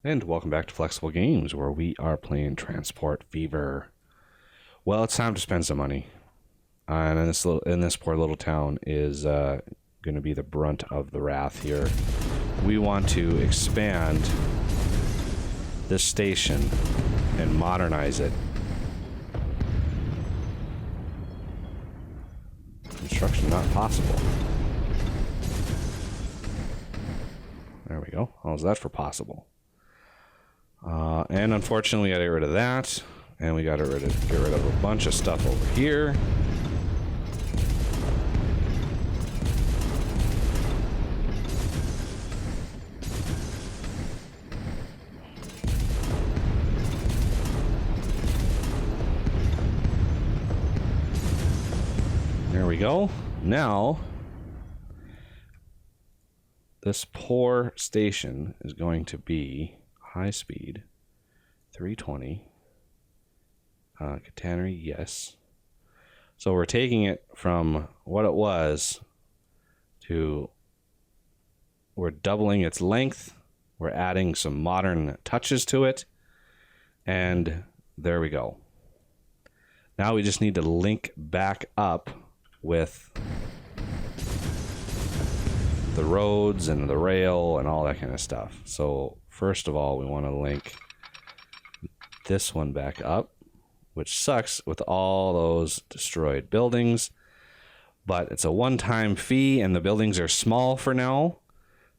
And welcome back to Flexible Games, where we are playing Transport Fever. Well, it's time to spend some money, and in this poor little town is going to be the brunt of the wrath here. We want to expand this station and modernize it. Construction not possible. There we go. How's that for possible? And unfortunately, we got to get rid of that, and we got to get rid of a bunch of stuff over here. There we go. Now, this poor station is going to be high speed, 320. Catenary, yes. So we're taking it from what it was to, we're doubling its length. We're adding some modern touches to it. And there we go. Now we just need to link back up with the roads and the rail and all that kind of stuff. So first of all, we want to link this one back up, which sucks with all those destroyed buildings, but it's a one-time fee and the buildings are small for now.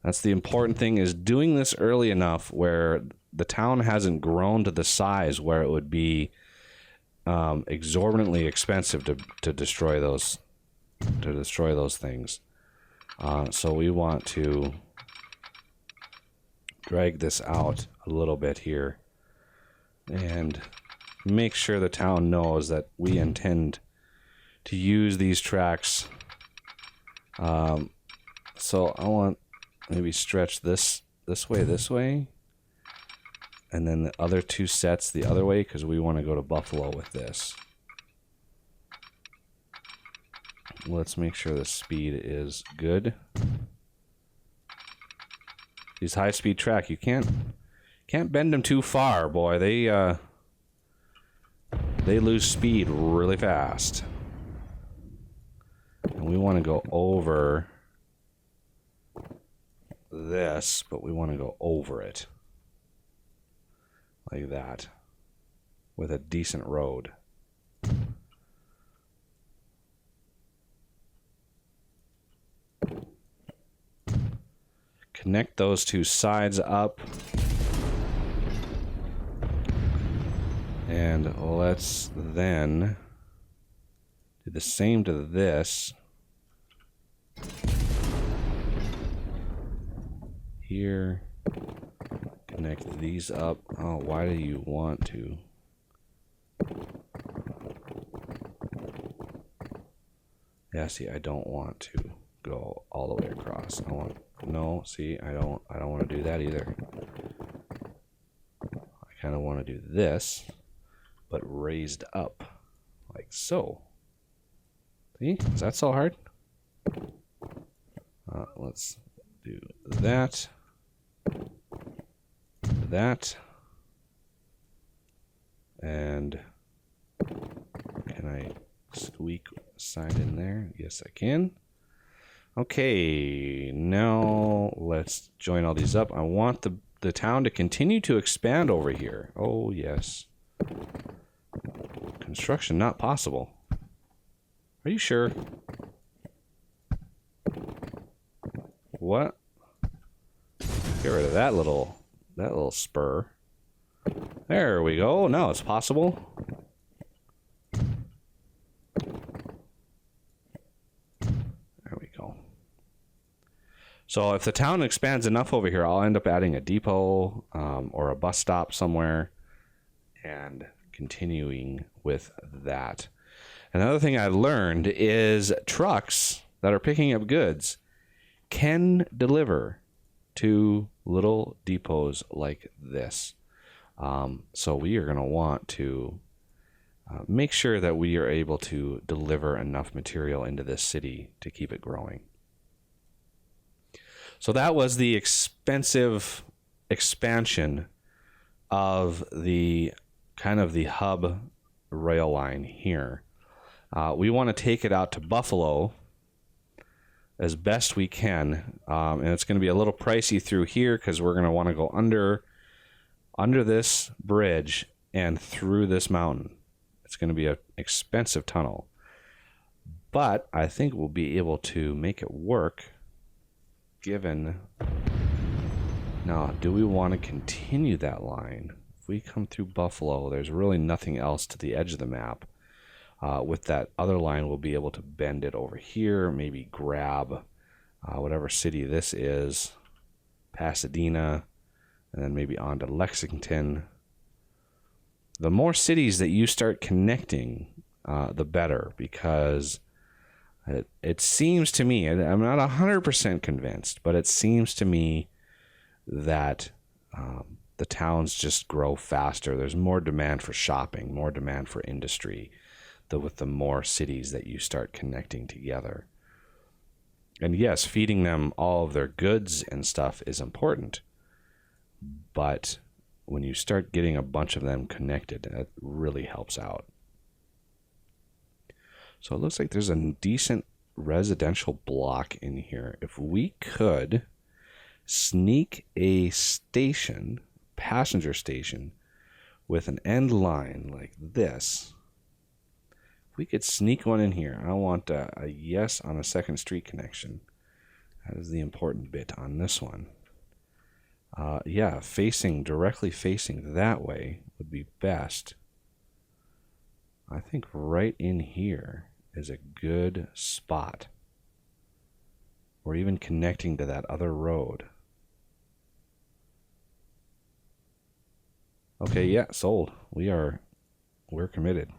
That's the important thing, is doing this early enough where the town hasn't grown to the size where it would be exorbitantly expensive to destroy those things. So we want to drag this out a little bit here and make sure the town knows that we intend to use these tracks. So I want maybe stretch this way, and then the other two sets the other way, because we want to go to Buffalo with this. Let's make sure the speed is good. These high-speed track, you can't bend them too far, boy. They lose speed really fast. And we want to go over this, but we want to go over it. Like that. With a decent road. Connect those two sides up. And let's then do the same to this. Here. Connect these up. Oh, why do you want to? Yeah, see, I don't want to go all the way across. No, see, I don't want to do that either. I kind of want to do this, but raised up, like so. See, is that so hard? Let's do that, and can I squeak side in there? Yes, I can. Okay, now let's join all these up. I want the town to continue to expand over here. Oh, yes. Construction not possible. Are you sure? What? Get rid of that little spur. There we go. Now it's possible. So if the town expands enough over here, I'll end up adding a depot or a bus stop somewhere and continuing with that. Another thing I learned is trucks that are picking up goods can deliver to little depots like this. So we are going to want to make sure that we are able to deliver enough material into this city to keep it growing. So that was the expensive expansion of the kind of the hub rail line here. We want to take it out to Buffalo as best we can, and it's going to be a little pricey through here because we're going to want to go under this bridge and through this mountain. It's going to be an expensive tunnel, but I think we'll be able to make it work given. Now, do we want to continue that line? If we come through Buffalo, there's really nothing else to the edge of the map. With that other line, we'll be able to bend it over here, maybe grab whatever city this is, Pasadena, and then maybe on to Lexington. The more cities that you start connecting, the better, because it seems to me, and I'm not 100% convinced, but it seems to me that the towns just grow faster. There's more demand for shopping, more demand for industry, with the more cities that you start connecting together. And yes, feeding them all of their goods and stuff is important, but when you start getting a bunch of them connected, it really helps out. So it looks like there's a decent residential block in here. If we could sneak a station, passenger station, with an end line like this, if we could sneak one in here. I want a yes on a second street connection. That is the important bit on this one. Yeah, directly facing that way would be best. I think right in here is a good spot. Or even connecting to that other road. Okay, yeah, sold. We're committed.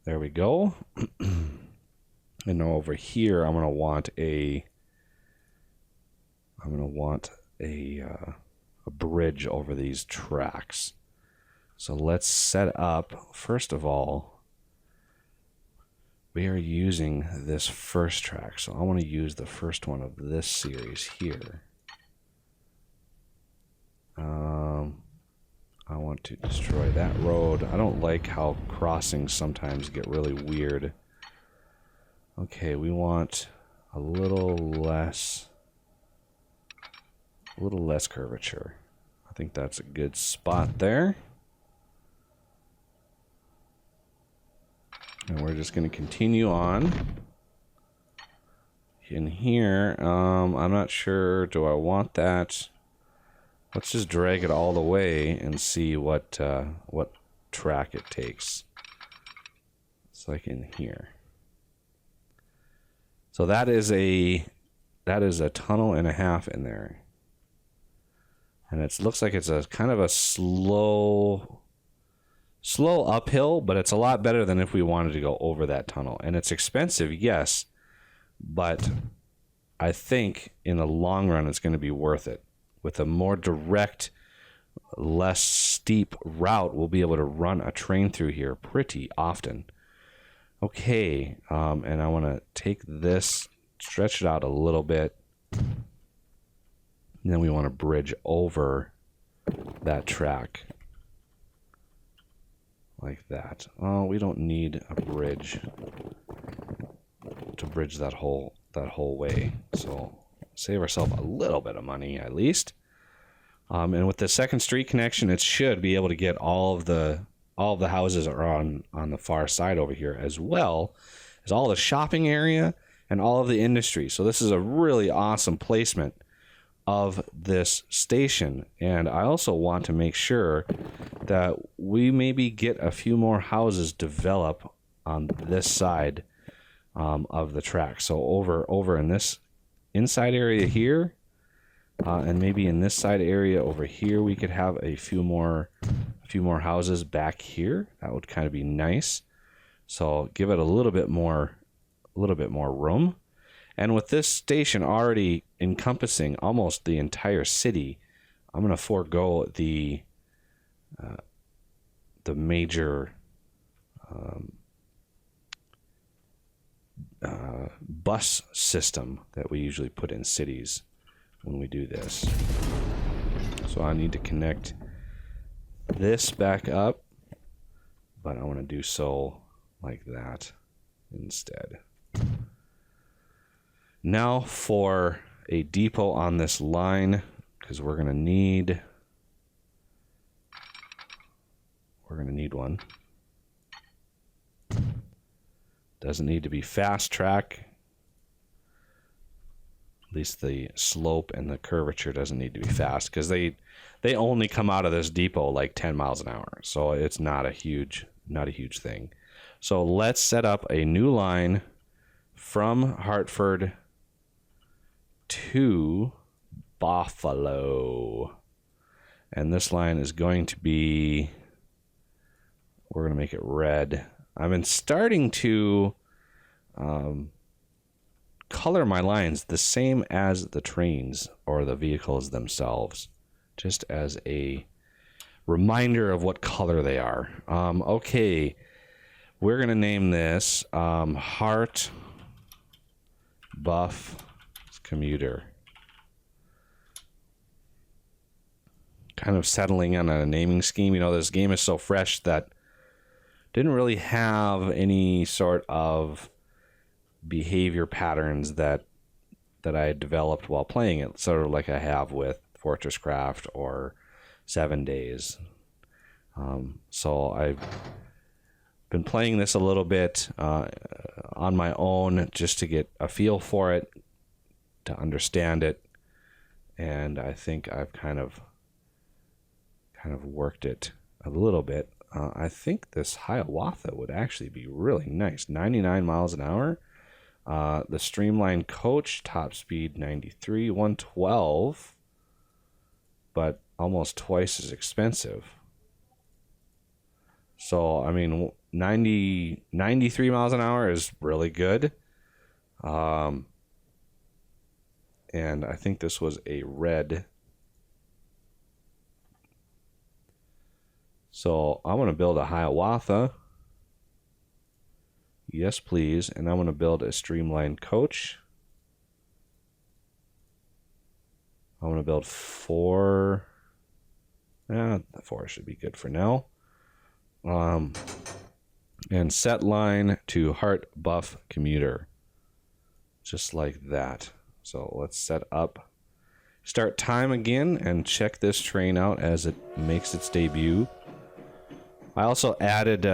There we go. And now over here, I'm gonna want a bridge over these tracks. So let's set up, first of all, we are using this first track. So I want to use the first one of this series here. I want to destroy that road. I don't like how crossings sometimes get really weird. Okay, we want a little less curvature. I think that's a good spot there. And we're just going to continue on. In here, I'm not sure, do I want that? Let's just drag it all the way and see what track it takes. It's like in here. So that is a tunnel and a half in there. And it looks like it's a kind of a slow uphill, but it's a lot better than if we wanted to go over that tunnel. And it's expensive, yes, but I think in the long run it's going to be worth it. With a more direct, less steep route, we'll be able to run a train through here pretty often. Okay, and I want to take this, stretch it out a little bit, and then we want to bridge over that track like that. Oh, we don't need a bridge to bridge that whole way, so save ourselves a little bit of money at least. And with the second street connection, it should be able to get all of the houses are on the far side over here, as well as all the shopping area and all of the industry. So this is a really awesome placement of this station. And I also want to make sure that we maybe get a few more houses develop on this side of the track. So over in this inside area here, and maybe in this side area over here, we could have a few more houses back here. That would kind of be nice. So give it a little bit more room. And with this station already encompassing almost the entire city, I'm going to forego the major bus system that we usually put in cities. when we do this. So I need to connect this back up, but I want to do so like that instead. Now for a depot on this line, because we're going to need one. Doesn't need to be fast track. At least the slope and the curvature doesn't need to be fast, because they only come out of this depot like 10 miles an hour. So it's not a huge thing. So let's set up a new line from Hartford to Buffalo. And this line is going to be, we're going to make it red. I've been starting to color my lines the same as the trains or the vehicles themselves, just as a reminder of what color they are. Okay, we're going to name this Hart Buff Commuter. Kind of settling on a naming scheme. You know, this game is so fresh that didn't really have any sort of behavior patterns that I had developed while playing it, sort of like I have with Fortress Craft or 7 Days. So I've been playing this a little bit on my own just to get a feel for it, to understand it, and I think I've kind of worked it a little bit. I think this Hiawatha would actually be really nice. 99 miles an hour. The Streamline Coach, top speed 93, 112, but almost twice as expensive. So, I mean, 93 miles an hour is really good. And I think this was a red. So I want to build a Hiawatha. Yes, please. And I want to build a Streamline Coach. I want to build 4. The 4 should be good for now. And set line to Hart Buff Commuter. Just like that. So let's set up. Start time again and check this train out as it makes its debut. I also added,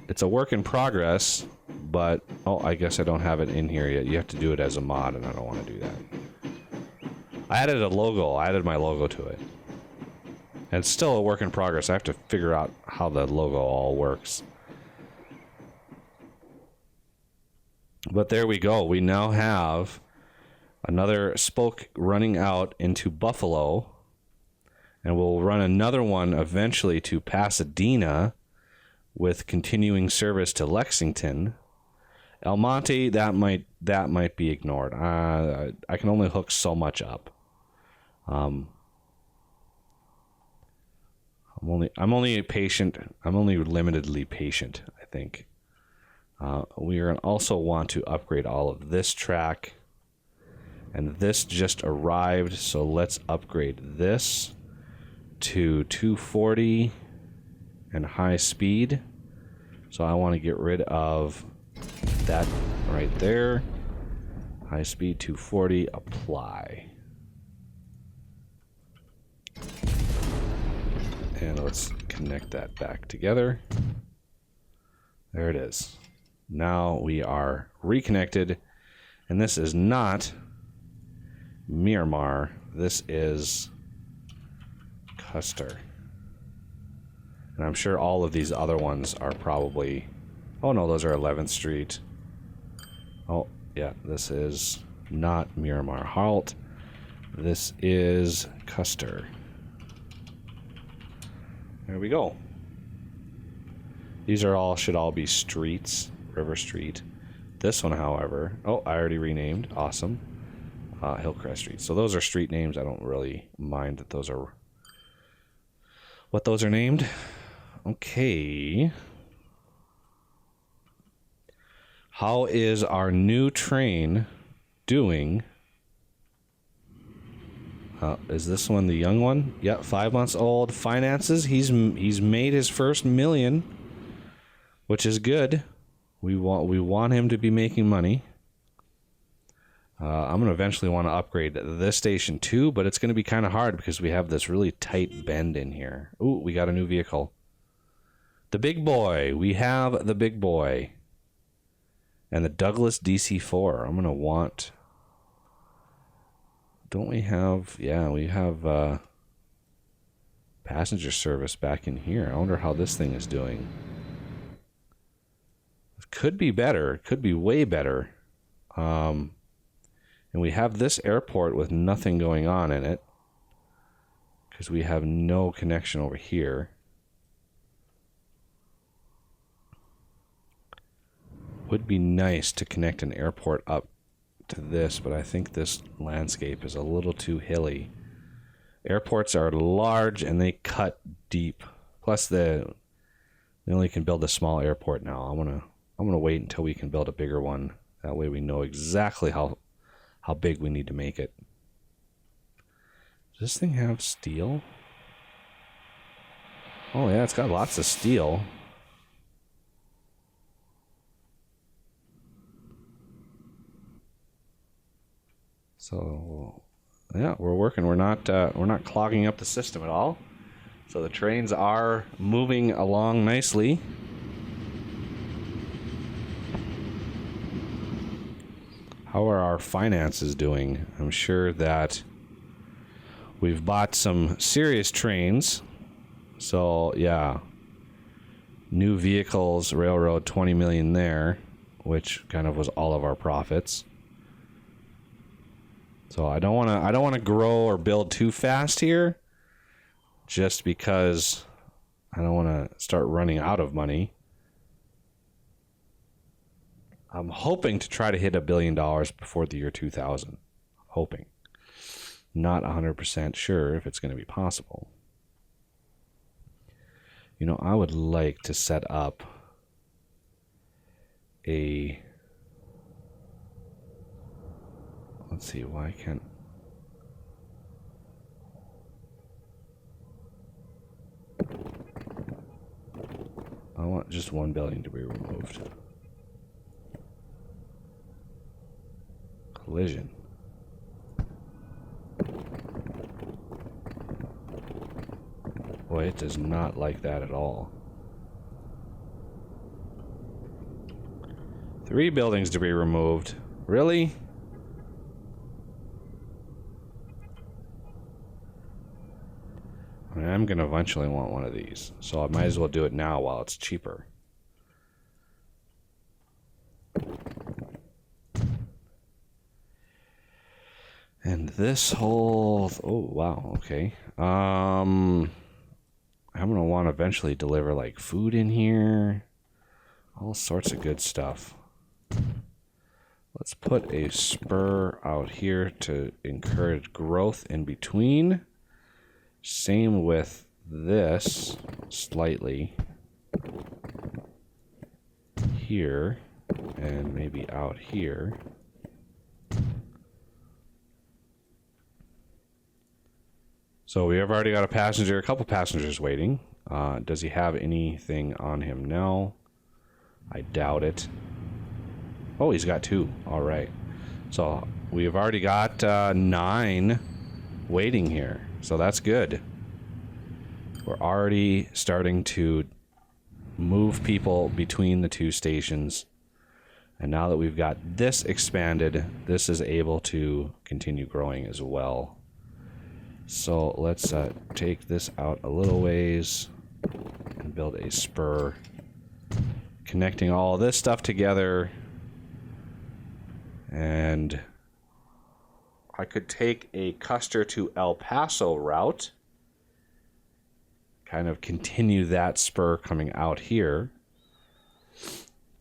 it's a work in progress, but, I guess I don't have it in here yet. You have to do it as a mod, and I don't want to do that. I added a logo. I added my logo to it. And it's still a work in progress. I have to figure out how the logo all works. But there we go. We now have another spoke running out into Buffalo. And we'll run another one eventually to Pasadena with continuing service to Lexington. El Monte, that might be ignored. I can only hook so much up. I'm only patient. I'm only limitedly patient, I think. We are going to also want to upgrade all of this track. And this just arrived, so let's upgrade this to 240 and high speed. So I want to get rid of that right there. High speed 240, apply. And let's connect that back together. There it is. Now we are reconnected, and this is not Miramar. This is Custer. And I'm sure all of these other ones are probably... Oh no, those are 11th Street. Oh, yeah, this is not Miramar Halt. This is Custer. There we go. These are all, should all be streets. River Street. This one, however... Oh, I already renamed. Awesome. Hillcrest Street. So those are street names. I don't really mind that those are... what those are named. Okay. How is our new train doing Is this one the young one? Yep, 5 months old. Finances. He's made his first million, which is good. We want him to be making money. I'm gonna eventually want to upgrade this station too, but it's gonna be kind of hard because we have this really tight bend in here. Ooh, we got a new vehicle. The big boy. We have the big boy. And the Douglas DC-4. I'm gonna want. Don't we have? Yeah, we have passenger service back in here. I wonder how this thing is doing. It could be better. It could be way better. And we have this airport with nothing going on in it because we have no connection over here. Would be nice to connect an airport up to this, but I think this landscape is a little too hilly. Airports are large and they cut deep. Plus, they only can build a small airport now. I'm gonna wait until we can build a bigger one. That way, we know exactly how big we need to make it. Does this thing have steel? Oh yeah, it's got lots of steel. So, yeah, we're working. We're not clogging up the system at all. So the trains are moving along nicely. How are our finances doing? I'm sure that we've bought some serious trains. So, yeah. New vehicles, railroad, 20 million there, which kind of was all of our profits. So I don't want to grow or build too fast here, just because I don't want to start running out of money. I'm hoping to try to hit $1 billion before the year 2000. Hoping. Not 100% sure if it's going to be possible. You know, I would like to set up a... Let's see, why can't... I want just one building to be removed. Collision. Boy, it does not like that at all. 3 buildings to be removed. Really? I'm going to eventually want one of these, so I might as well do it now while it's cheaper. And this whole... Oh, wow, okay. I'm going to want to eventually deliver, like, food in here. All sorts of good stuff. Let's put a spur out here to encourage growth in between. Same with this, slightly. Here, and maybe out here. So we have already got a couple passengers waiting. Does he have anything on him now? I doubt it. Oh, he's got 2. All right. So we've already got 9 waiting here. So that's good. We're already starting to move people between the 2 stations. And now that we've got this expanded, this is able to continue growing as well. So let's take this out a little ways and build a spur, connecting all this stuff together. And I could take a Custer to El Paso route, kind of continue that spur coming out here,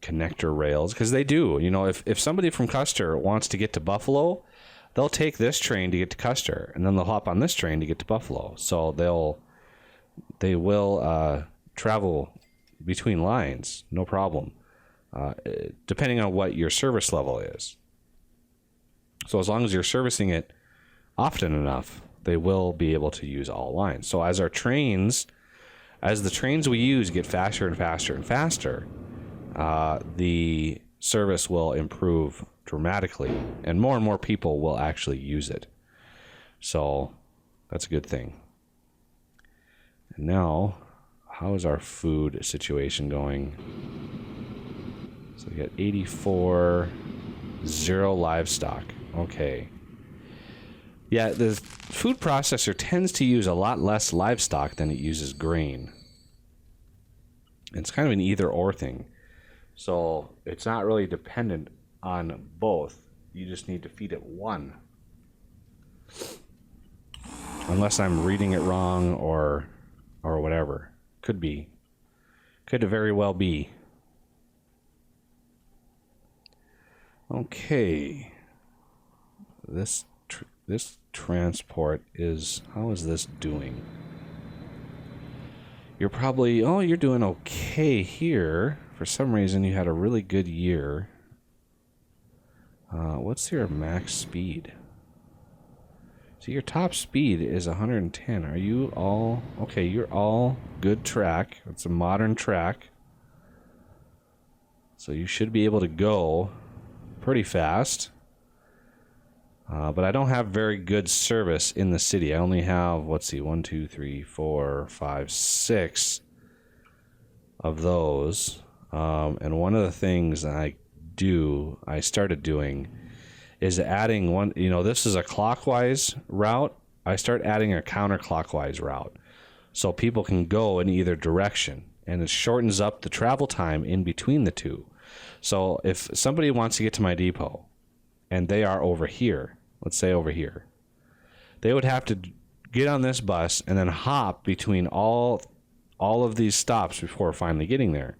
connector rails, because they do, you know, if somebody from Custer wants to get to Buffalo, they'll take this train to get to Custer, and then they'll hop on this train to get to Buffalo. So they will travel between lines, no problem, depending on what your service level is. So as long as you're servicing it often enough, they will be able to use all lines. So as the trains we use get faster and faster and faster, the service will improve dramatically, and more people will actually use it. So that's a good thing. And now, how is our food situation going? So we got 84, 0 livestock. Okay. Yeah, the food processor tends to use a lot less livestock than it uses grain. It's kind of an either or thing. So it's not really dependent on both. You just need to feed it one. Unless I'm reading it wrong or whatever. Could be. Could very well be. Okay. This transport is... How is this doing? You're probably... you're doing okay here. For some reason, you had a really good year. What's your max speed? So your top speed is 110. Are you all... Okay, you're all good track. It's a modern track. So you should be able to go pretty fast. But I don't have very good service in the city. I only have, let's see, 1, 2, 3, 4, 5, 6 of those. And one of the things I started doing is adding one, this is a clockwise route. I start adding a counterclockwise route so people can go in either direction, and it shortens up the travel time in between the two. So if somebody wants to get to my depot and they are over here, let's say over here, they would have to get on this bus and then hop between all of these stops before finally getting there.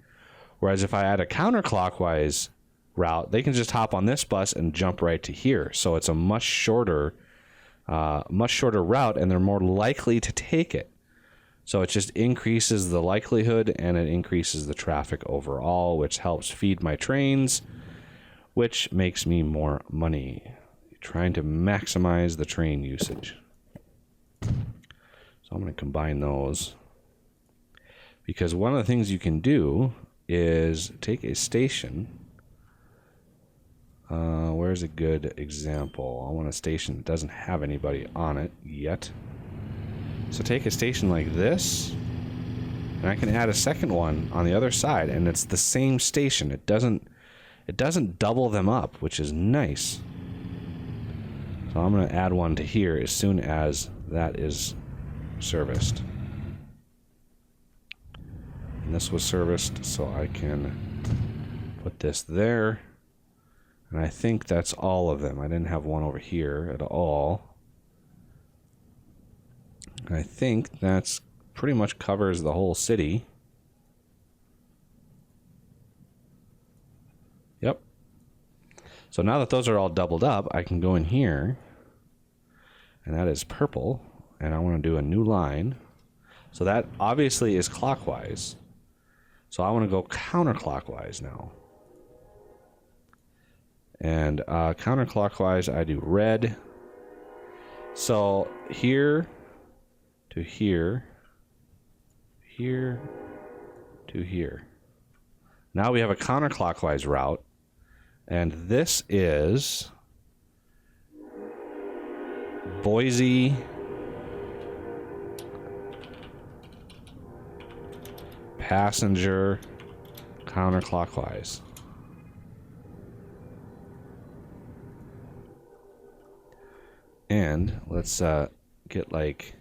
Whereas if I add a counterclockwise route, they can just hop on this bus and jump right to here. So it's a much shorter route, and they're more likely to take it. So it just increases the likelihood, and it increases the traffic overall, which helps feed my trains, which makes me more money. Trying to maximize the train usage. So I'm going to combine those, because one of the things you can do is take a station. Where's a good example? I want a station that doesn't have anybody on it yet. So take a station like this, and I can add a second one on the other side, and it's the same station. It doesn't double them up, which is nice. So I'm going to add one to here as soon as that is serviced. And this was serviced, so I can put this there. And I think that's all of them. I didn't have one over here at all. I think that's pretty much covers the whole city. Yep. So now that those are all doubled up, I can go in here, and that is purple, and I want to do a new line. So that obviously is clockwise. So I want to go counterclockwise now. And counterclockwise, I do red. So here to here, here to here. Now we have a counterclockwise route, and this is Boise, passenger, counterclockwise. And let's get like,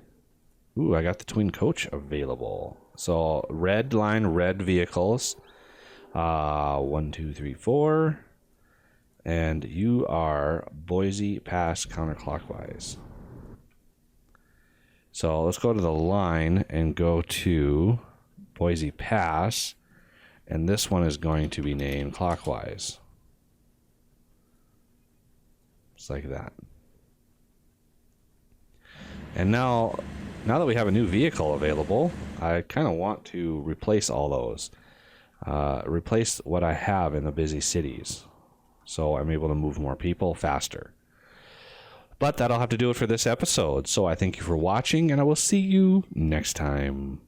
I got the twin coach available. So red line, red vehicles. 1, 2, 3, 4. And you are Boise Pass counterclockwise. So let's go to the line and go to Boise Pass. And this one is going to be named clockwise. Just like that. And now that we have a new vehicle available, I kind of want to replace all those. Replace what I have in the busy cities. So I'm able to move more people faster. But that'll have to do it for this episode. So I thank you for watching, and I will see you next time.